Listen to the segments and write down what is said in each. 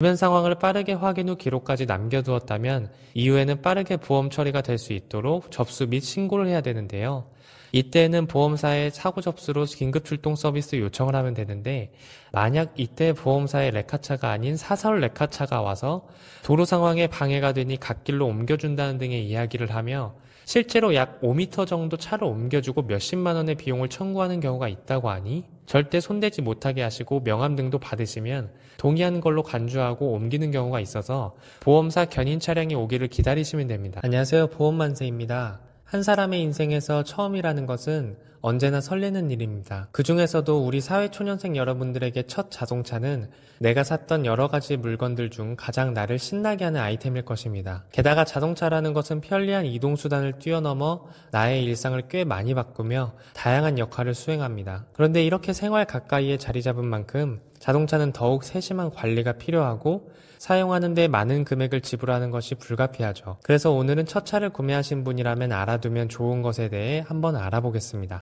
주변 상황을 빠르게 확인 후 기록까지 남겨두었다면 이후에는 빠르게 보험 처리가 될 수 있도록 접수 및 신고를 해야 되는데요. 이때는 보험사에 사고 접수로 긴급 출동 서비스 요청을 하면 되는데, 만약 이때 보험사의 레카차가 아닌 사설 레카차가 와서 도로 상황에 방해가 되니 갓길로 옮겨준다는 등의 이야기를 하며 실제로 약 5m 정도 차를 옮겨주고 몇십만 원의 비용을 청구하는 경우가 있다고 하니 절대 손대지 못하게 하시고 명함 등도 받으시면 동의한 걸로 간주하고 옮기는 경우가 있어서 보험사 견인 차량이 오기를 기다리시면 됩니다. 안녕하세요, 보험만세입니다. 한 사람의 인생에서 처음이라는 것은 언제나 설레는 일입니다. 그 중에서도 우리 사회초년생 여러분들에게 첫 자동차는 내가 샀던 여러 가지 물건들 중 가장 나를 신나게 하는 아이템일 것입니다. 게다가 자동차라는 것은 편리한 이동수단을 뛰어넘어 나의 일상을 꽤 많이 바꾸며 다양한 역할을 수행합니다. 그런데 이렇게 생활 가까이에 자리 잡은 만큼 자동차는 더욱 세심한 관리가 필요하고 사용하는 데 많은 금액을 지불하는 것이 불가피하죠. 그래서 오늘은 첫 차를 구매하신 분이라면 알아두면 좋은 것에 대해 한번 알아보겠습니다.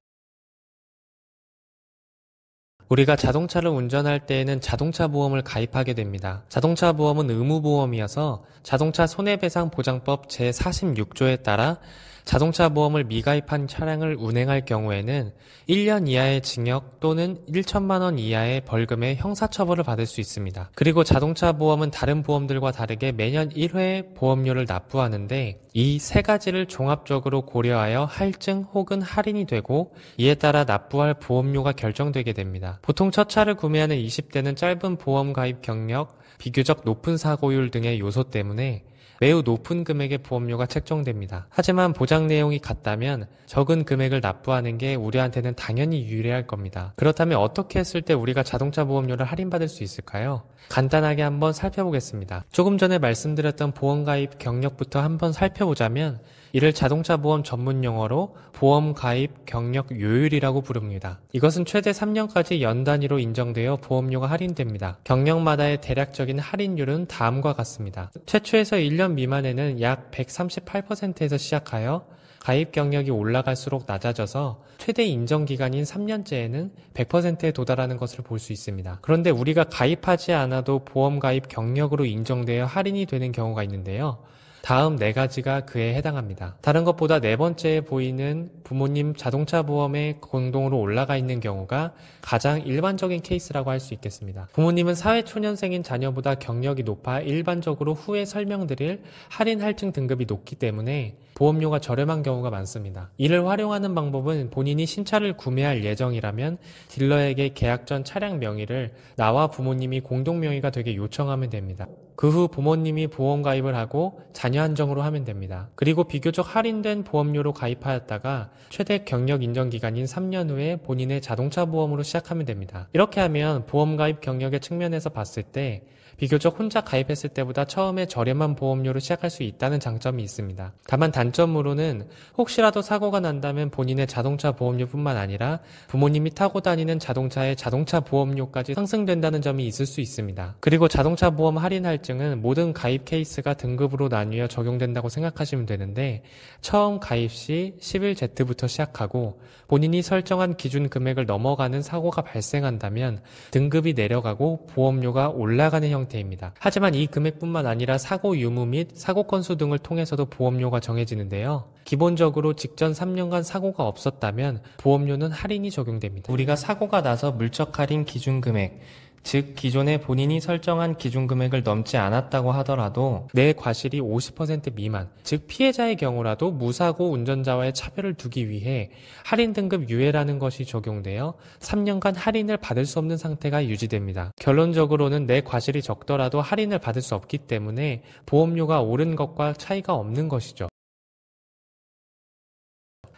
우리가 자동차를 운전할 때에는 자동차 보험을 가입하게 됩니다. 자동차 보험은 의무보험이어서 자동차 손해배상 보장법 제46조에 따라 자동차 보험을 미가입한 차량을 운행할 경우에는 1년 이하의 징역 또는 1천만 원 이하의 벌금의 형사처벌을 받을 수 있습니다. 그리고 자동차 보험은 다른 보험들과 다르게 매년 1회 보험료를 납부하는데 이 세 가지를 종합적으로 고려하여 할증 혹은 할인이 되고 이에 따라 납부할 보험료가 결정되게 됩니다. 보통 첫 차를 구매하는 20대는 짧은 보험 가입 경력, 비교적 높은 사고율 등의 요소 때문에 매우 높은 금액의 보험료가 책정됩니다. 하지만 보장 내용이 같다면 적은 금액을 납부하는 게 우리한테는 당연히 유리할 겁니다. 그렇다면 어떻게 했을 때 우리가 자동차 보험료를 할인받을 수 있을까요? 간단하게 한번 살펴보겠습니다. 조금 전에 말씀드렸던 보험 가입 경력부터 한번 살펴보자면 이를 자동차 보험 전문 용어로 보험 가입 경력 요율이라고 부릅니다. 이것은 최대 3년까지 연 단위로 인정되어 보험료가 할인됩니다. 경력마다의 대략적인 할인율은 다음과 같습니다. 최초에서 1년 미만에는 약 138%에서 시작하여 가입 경력이 올라갈수록 낮아져서 최대 인정기간인 3년째에는 100%에 도달하는 것을 볼 수 있습니다. 그런데 우리가 가입하지 않아도 보험 가입 경력으로 인정되어 할인이 되는 경우가 있는데요. 다음 네 가지가 그에 해당합니다. 다른 것보다 네 번째에 보이는 부모님 자동차 보험에 공동으로 올라가 있는 경우가 가장 일반적인 케이스라고 할 수 있겠습니다. 부모님은 사회초년생인 자녀보다 경력이 높아 일반적으로 후에 설명드릴 할인 할증 등급이 높기 때문에 보험료가 저렴한 경우가 많습니다. 이를 활용하는 방법은 본인이 신차를 구매할 예정이라면 딜러에게 계약 전 차량 명의를 나와 부모님이 공동 명의가 되게 요청하면 됩니다. 그 후 부모님이 보험 가입을 하고 자녀 한정으로 하면 됩니다. 그리고 비교적 할인된 보험료로 가입하였다가 최대 경력 인정 기간인 3년 후에 본인의 자동차 보험으로 시작하면 됩니다. 이렇게 하면 보험 가입 경력의 측면에서 봤을 때 비교적 혼자 가입했을 때보다 처음에 저렴한 보험료로 시작할 수 있다는 장점이 있습니다. 다만 단점으로는 혹시라도 사고가 난다면 본인의 자동차 보험료뿐만 아니라 부모님이 타고 다니는 자동차의 자동차 보험료까지 상승된다는 점이 있을 수 있습니다. 그리고 자동차 보험 할인 할증은 모든 가입 케이스가 등급으로 나뉘어 적용된다고 생각하시면 되는데 처음 가입 시 11Z부터 시작하고 본인이 설정한 기준 금액을 넘어가는 사고가 발생한다면 등급이 내려가고 보험료가 올라가는 형태입니다. 하지만 이 금액뿐만 아니라 사고 유무 및 사고 건수 등을 통해서도 보험료가 정해지는데요. 기본적으로 직전 3년간 사고가 없었다면 보험료는 할인이 적용됩니다. 우리가 사고가 나서 물적 할인 기준 금액, 즉 기존에 본인이 설정한 기준 금액을 넘지 않았다고 하더라도 내 과실이 50% 미만, 즉 피해자의 경우라도 무사고 운전자와의 차별을 두기 위해 할인 등급 유예라는 것이 적용되어 3년간 할인을 받을 수 없는 상태가 유지됩니다. 결론적으로는 내 과실이 적더라도 할인을 받을 수 없기 때문에 보험료가 오른 것과 차이가 없는 것이죠.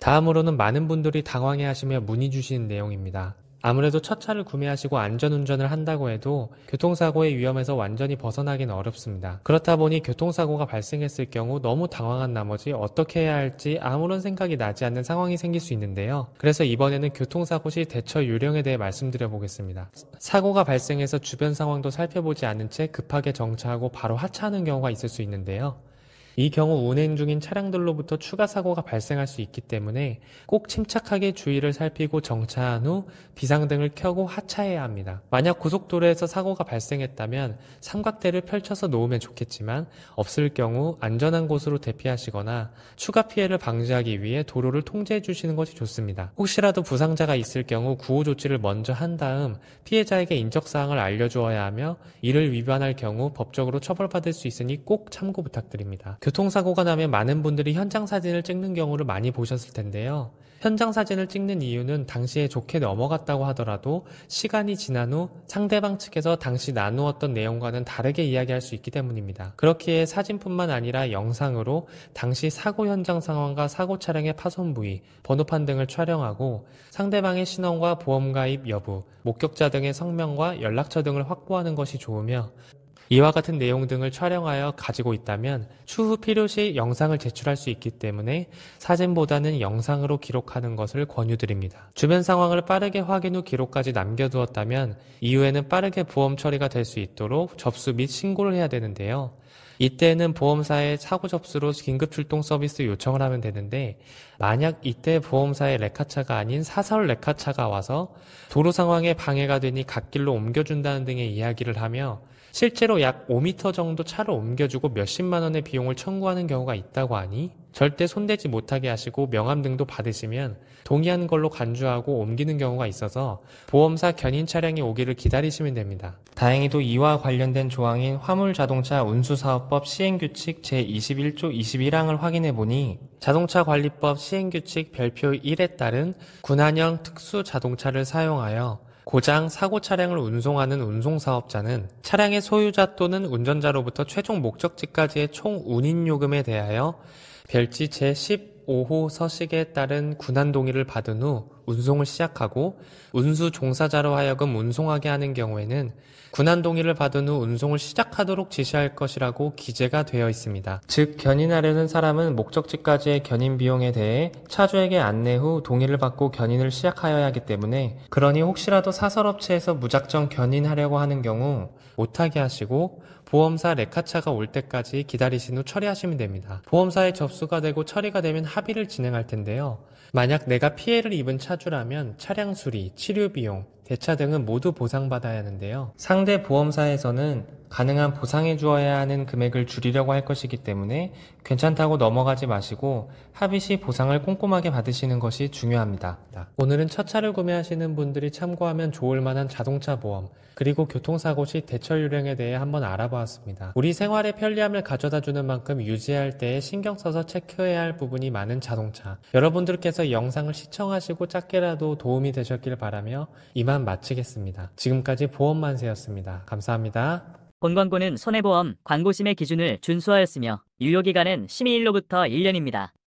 다음으로는 많은 분들이 당황해하시며 문의 주시는 내용입니다. 아무래도 첫 차를 구매하시고 안전운전을 한다고 해도 교통사고의 위험에서 완전히 벗어나기는 어렵습니다. 그렇다 보니 교통사고가 발생했을 경우 너무 당황한 나머지 어떻게 해야 할지 아무런 생각이 나지 않는 상황이 생길 수 있는데요. 그래서 이번에는 교통사고 시 대처 요령에 대해 말씀드려 보겠습니다. 사고가 발생해서 주변 상황도 살펴보지 않은 채 급하게 정차하고 바로 하차하는 경우가 있을 수 있는데요. 이 경우 운행 중인 차량들로부터 추가 사고가 발생할 수 있기 때문에 꼭 침착하게 주의를 살피고 정차한 후 비상등을 켜고 하차해야 합니다. 만약 고속도로에서 사고가 발생했다면 삼각대를 펼쳐서 놓으면 좋겠지만 없을 경우 안전한 곳으로 대피하시거나 추가 피해를 방지하기 위해 도로를 통제해 주시는 것이 좋습니다. 혹시라도 부상자가 있을 경우 구호 조치를 먼저 한 다음 피해자에게 인적사항을 알려주어야 하며 이를 위반할 경우 법적으로 처벌받을 수 있으니 꼭 참고 부탁드립니다. 교통사고가 나면 많은 분들이 현장 사진을 찍는 경우를 많이 보셨을 텐데요. 현장 사진을 찍는 이유는 당시에 좋게 넘어갔다고 하더라도 시간이 지난 후 상대방 측에서 당시 나누었던 내용과는 다르게 이야기할 수 있기 때문입니다. 그렇기에 사진뿐만 아니라 영상으로 당시 사고 현장 상황과 사고 차량의 파손 부위, 번호판 등을 촬영하고 상대방의 신원과 보험 가입 여부, 목격자 등의 성명과 연락처 등을 확보하는 것이 좋으며 이와 같은 내용 등을 촬영하여 가지고 있다면 추후 필요시 영상을 제출할 수 있기 때문에 사진보다는 영상으로 기록하는 것을 권유드립니다. 주변 상황을 빠르게 확인 후 기록까지 남겨두었다면 이후에는 빠르게 보험 처리가 될 수 있도록 접수 및 신고를 해야 되는데요. 이때는 보험사에 사고 접수로 긴급 출동 서비스 요청을 하면 되는데 만약 이때 보험사의 레카차가 아닌 사설 레카차가 와서 도로 상황에 방해가 되니 갓길로 옮겨준다는 등의 이야기를 하며 실제로 약 5m 정도 차를 옮겨주고 몇십만 원의 비용을 청구하는 경우가 있다고 하니 절대 손대지 못하게 하시고 명함 등도 받으시면 동의한 걸로 간주하고 옮기는 경우가 있어서 보험사 견인 차량이 오기를 기다리시면 됩니다. 다행히도 이와 관련된 조항인 화물자동차 운수사업법 시행규칙 제21조 21항을 확인해보니 자동차관리법 시행규칙 별표 1에 따른 군한형 특수자동차를 사용하여 고장, 사고 차량을 운송하는 운송사업자는 차량의 소유자 또는 운전자로부터 최종 목적지까지의 총 운임요금에 대하여 별지 제15호 서식에 따른 군한 동의를 받은 후 운송을 시작하고 운수 종사자로 하여금 운송하게 하는 경우에는 군한 동의를 받은 후 운송을 시작하도록 지시할 것이라고 기재가 되어 있습니다. 즉 견인하려는 사람은 목적지까지의 견인 비용에 대해 차주에게 안내 후 동의를 받고 견인을 시작하여야 하기 때문에 그러니 혹시라도 사설업체에서 무작정 견인하려고 하는 경우 못하게 하시고 보험사 레카차가 올 때까지 기다리신 후 처리하시면 됩니다. 보험사에 접수가 되고 처리가 되면 합의를 진행할 텐데요. 만약 내가 피해를 입은 차주라면 차량 수리, 치료 비용, 대차 등은 모두 보상받아야 하는데요. 상대 보험사에서는 가능한 보상해 주어야 하는 금액을 줄이려고 할 것이기 때문에 괜찮다고 넘어가지 마시고 합의 시 보상을 꼼꼼하게 받으시는 것이 중요합니다. 오늘은 첫 차를 구매하시는 분들이 참고하면 좋을 만한 자동차 보험 그리고 교통사고 시 대처 요령에 대해 한번 알아보았습니다. 우리 생활의 편리함을 가져다 주는 만큼 유지할 때에 신경 써서 체크해야 할 부분이 많은 자동차. 여러분들께서 이 영상을 시청하시고 짧게라도 도움이 되셨길 바라며 이만 마치겠습니다. 지금까지 보험만세였습니다. 감사합니다. 본 광고는 손해보험 광고심의 기준을 준수하였으며 유효기간은 심의일로부터 1년입니다.